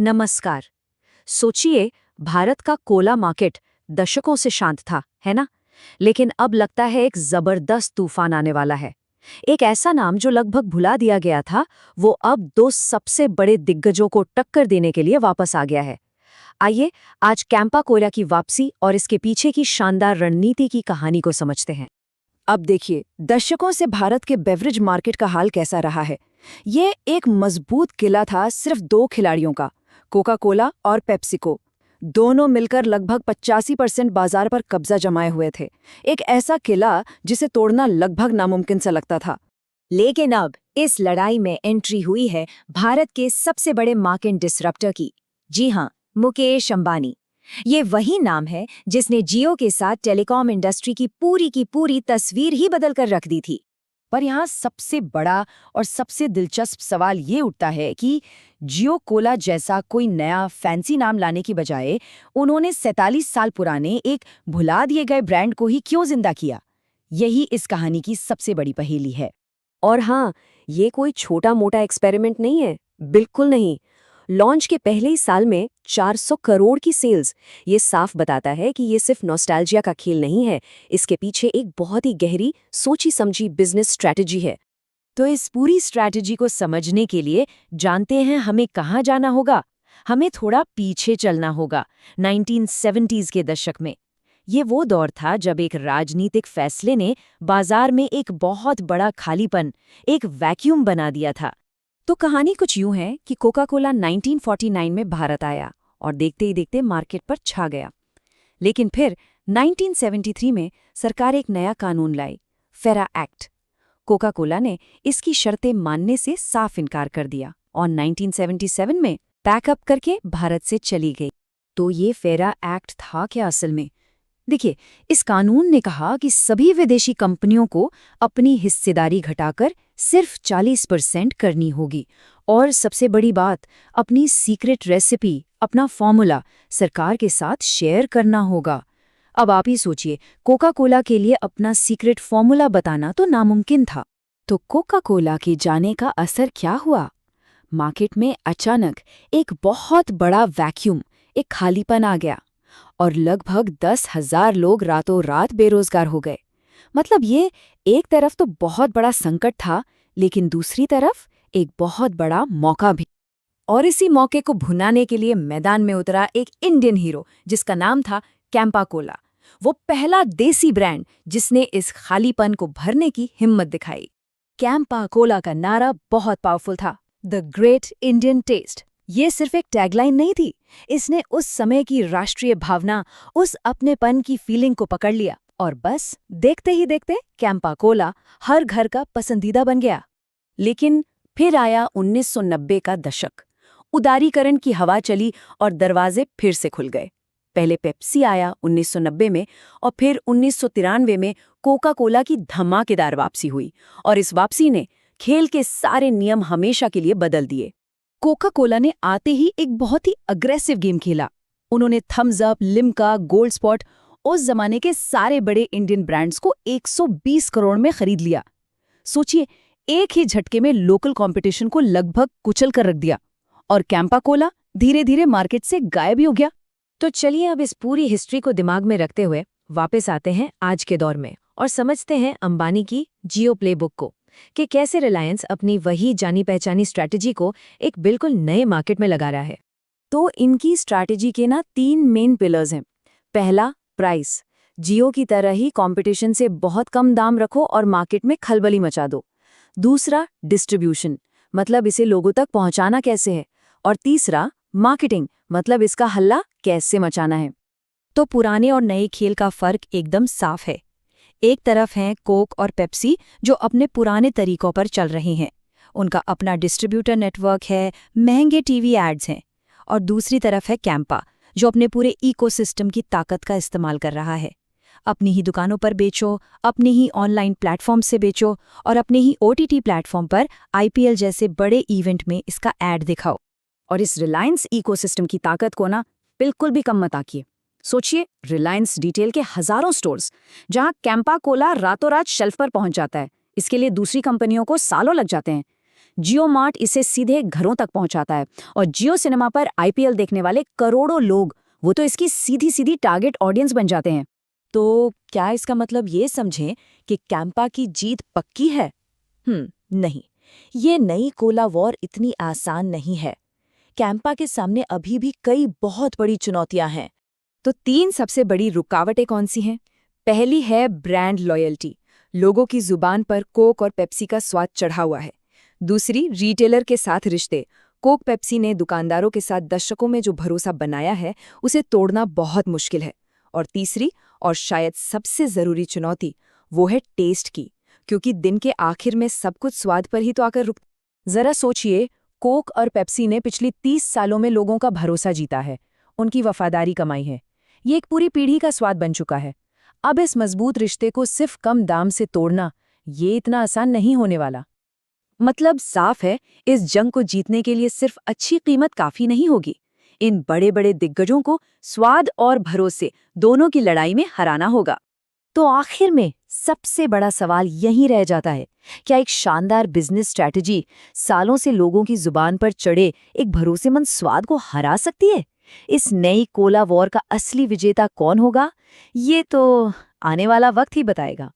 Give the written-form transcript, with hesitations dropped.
नमस्कार। सोचिए, भारत का कोला मार्केट दशकों से शांत था, है ना? लेकिन अब लगता है एक जबरदस्त तूफान आने वाला है। एक ऐसा नाम जो लगभग भुला दिया गया था, वो अब दो सबसे बड़े दिग्गजों को टक्कर देने के लिए वापस आ गया है। आइए, आज कैंपा कोला की वापसी और इसके पीछे की शानदार रणनीति की कहानी को समझते हैं। अब देखिए, दशकों से भारत के बेवरेज मार्केट का हाल कैसा रहा है। ये एक मजबूत किला था सिर्फ दो खिलाड़ियों का, कोका कोला और पेप्सिको। दोनों मिलकर लगभग 85% बाजार पर कब्जा जमाए हुए थे। एक ऐसा किला जिसे तोड़ना लगभग नामुमकिन सा लगता था। लेकिन अब इस लड़ाई में एंट्री हुई है भारत के सबसे बड़े मार्केट डिसरप्टर की। जी हाँ, मुकेश अंबानी। ये वही नाम है जिसने जियो के साथ टेलीकॉम इंडस्ट्री की पूरी तस्वीर ही बदल कर रख दी थी। पर यहाँ सबसे बड़ा और सबसे दिलचस्प सवाल ये उठता है कि जियो कोला जैसा कोई नया फैंसी नाम लाने की बजाय उन्होंने 47 साल पुराने एक भुला दिए गए ब्रांड को ही क्यों जिंदा किया। यही इस कहानी की सबसे बड़ी पहेली है। और हाँ, ये कोई छोटा मोटा एक्सपेरिमेंट नहीं है, बिल्कुल नहीं। लॉन्च के पहले ही साल में 400 करोड़ की सेल्स, ये साफ बताता है कि ये सिर्फ नॉस्टैल्जिया का खेल नहीं है, इसके पीछे एक बहुत ही गहरी सोची समझी बिजनेस स्ट्रैटेजी है। तो इस पूरी स्ट्रैटेजी को समझने के लिए जानते हैं हमें कहाँ जाना होगा। हमें थोड़ा पीछे चलना होगा, 1970s के दशक में। ये वो दौर था जब एक राजनीतिक फैसले ने बाजार में एक बहुत बड़ा खालीपन, एक वैक्यूम बना दिया था। तो कहानी कुछ यूं है कि कोका कोला 1949 में भारत आया और देखते ही देखते मार्केट पर छा गया। लेकिन फिर 1973 में सरकार एक नया कानून लाई, फेरा एक्ट। कोका कोला ने इसकी शर्तें मानने से साफ इनकार कर दिया और 1977 में पैकअप करके भारत से चली गई। तो ये फेरा एक्ट था क्या असल में? देखिए, इस कानून ने कहा कि सभी विदेशी कंपनियों को अपनी हिस्सेदारी घटाकर सिर्फ 40% करनी होगी और सबसे बड़ी बात, अपनी सीक्रेट रेसिपी, अपना फॉर्मूला सरकार के साथ शेयर करना होगा। अब आप ही सोचिए, कोका कोला के लिए अपना सीक्रेट फॉर्मूला बताना तो नामुमकिन था। तो कोका कोला के जाने का असर क्या हुआ? मार्केट में अचानक एक बहुत बड़ा वैक्यूम, एक खालीपन आ गया और लगभग 10,000 लोग रातों रात बेरोजगार हो गए। मतलब ये एक तरफ तो बहुत बड़ा संकट था, लेकिन दूसरी तरफ एक बहुत बड़ा मौका भी। और इसी मौके को भुनाने के लिए मैदान में उतरा एक इंडियन हीरो जिसका नाम था कैंपा कोला। वो पहला देसी ब्रांड जिसने इस खालीपन को भरने की हिम्मत दिखाई। कैंपा कोला का नारा बहुत पावरफुल था, द ग्रेट इंडियन टेस्ट। ये सिर्फ एक टैगलाइन नहीं थी, इसने उस समय की राष्ट्रीय भावना, उस अपनेपन की फीलिंग को पकड़ लिया और बस देखते ही देखते कैंपा कोला हर घर का पसंदीदा बन गया। लेकिन फिर आया 1990 का दशक। उदारीकरण की हवा चली और दरवाजे फिर से खुल गए। पहले पेप्सी आया 1990 में और फिर 1993 में कोका कोला की धमाकेदार वापसी हुई और इस वापसी ने खेल के सारे नियम हमेशा के लिए बदल दिए। कोका कोला ने आते ही एक बहुत ही अग्रेसिव गेम खेला। उन्होंने Thums Up, Limca, Gold Spot, उस जमाने के सारे बड़े इंडियन ब्रांड्स को 120 करोड़ में खरीद लिया। सोचिए, एक ही झटके में लोकल कंपटीशन को लगभग कुचल कर रख दिया और कैंपा कोला धीरे धीरे मार्केट से गायब ही हो गया। तो चलिए अब इस पूरी हिस्ट्री को दिमाग में रखते हुए वापस आते हैं आज के दौर में और समझते हैं अंबानी की जियो प्लेबुक को, कि कैसे रिलायंस अपनी वही जानी पहचानी स्ट्रैटेजी को एक बिल्कुल नए मार्केट में लगा रहा है। तो इनकी स्ट्रैटेजी के 3 मेन पिलर्स हैं। पहला, प्राइस। जियो की तरह ही कंपटीशन से बहुत कम दाम रखो और मार्केट में खलबली मचा दो। दूसरा, डिस्ट्रीब्यूशन, मतलब इसे लोगों तक पहुंचाना कैसे है। और तीसरा, मार्केटिंग, मतलब इसका हल्ला कैसे मचाना है। तो पुराने और नए खेल का फर्क एकदम साफ है। एक तरफ हैं कोक और पेप्सी जो अपने पुराने तरीकों पर चल रहे हैं, उनका अपना डिस्ट्रीब्यूटर नेटवर्क है, महंगे टीवी एड्स हैं। और दूसरी तरफ है कैंपा जो अपने पूरे इकोसिस्टम की ताकत का इस्तेमाल कर रहा है। अपनी ही दुकानों पर बेचो, अपने ही ऑनलाइन प्लेटफॉर्म से बेचो और अपने ही ओटीटी प्लेटफॉर्म पर आईपीएल जैसे बड़े इवेंट में इसका ऐड दिखाओ। और इस रिलायंस इकोसिस्टम की ताकत को बिल्कुल भी कम मत आकिए। सोचिए, रिलायंस डिटेल के हजारों स्टोर्स, जहां कैंपा कोला रातों रात शेल्फ पर पहुंच जाता है, इसके लिए दूसरी कंपनियों को सालों लग जाते हैं। जियो मार्ट इसे सीधे घरों तक पहुंचाता है और जियो सिनेमा पर आईपीएल देखने वाले करोड़ों लोग वो तो इसकी सीधी सीधी टारगेट ऑडियंस बन जाते हैं। तो क्या इसका मतलब ये समझें कि कैंपा की जीत पक्की है? नहीं, ये नई कोला वॉर इतनी आसान नहीं है। कैंपा के सामने अभी भी कई बहुत बड़ी चुनौतियां हैं। तो 3 सबसे बड़ी रुकावटें कौन सी हैं? पहली है ब्रांड लॉयल्टी। लोगों की जुबान पर कोक और पेप्सी का स्वाद चढ़ा हुआ है। दूसरी, रिटेलर के साथ रिश्ते। कोक पेप्सी ने दुकानदारों के साथ दशकों में जो भरोसा बनाया है, उसे तोड़ना बहुत मुश्किल है। और तीसरी, और शायद सबसे ज़रूरी चुनौती, वो है टेस्ट की, क्योंकि दिन के आखिर में सब कुछ स्वाद पर ही तो आकर रुक। ज़रा सोचिए, कोक और पेप्सी ने पिछली 30 सालों में लोगों का भरोसा जीता है, उनकी वफादारी कमाई है। ये एक पूरी पीढ़ी का स्वाद बन चुका है। अब इस मजबूत रिश्ते को सिर्फ कम दाम से तोड़ना, ये इतना आसान नहीं होने वाला। मतलब साफ है, इस जंग को जीतने के लिए सिर्फ अच्छी कीमत काफी नहीं होगी। इन बड़े बड़े दिग्गजों को स्वाद और भरोसे दोनों की लड़ाई में हराना होगा। तो आखिर में सबसे बड़ा सवाल यही रह जाता है, क्या एक शानदार बिजनेस स्ट्रैटेजी सालों से लोगों की जुबान पर चढ़े एक भरोसेमंद स्वाद को हरा सकती है? इस नई कोला वॉर का असली विजेता कौन होगा, ये तो आने वाला वक्त ही बताएगा।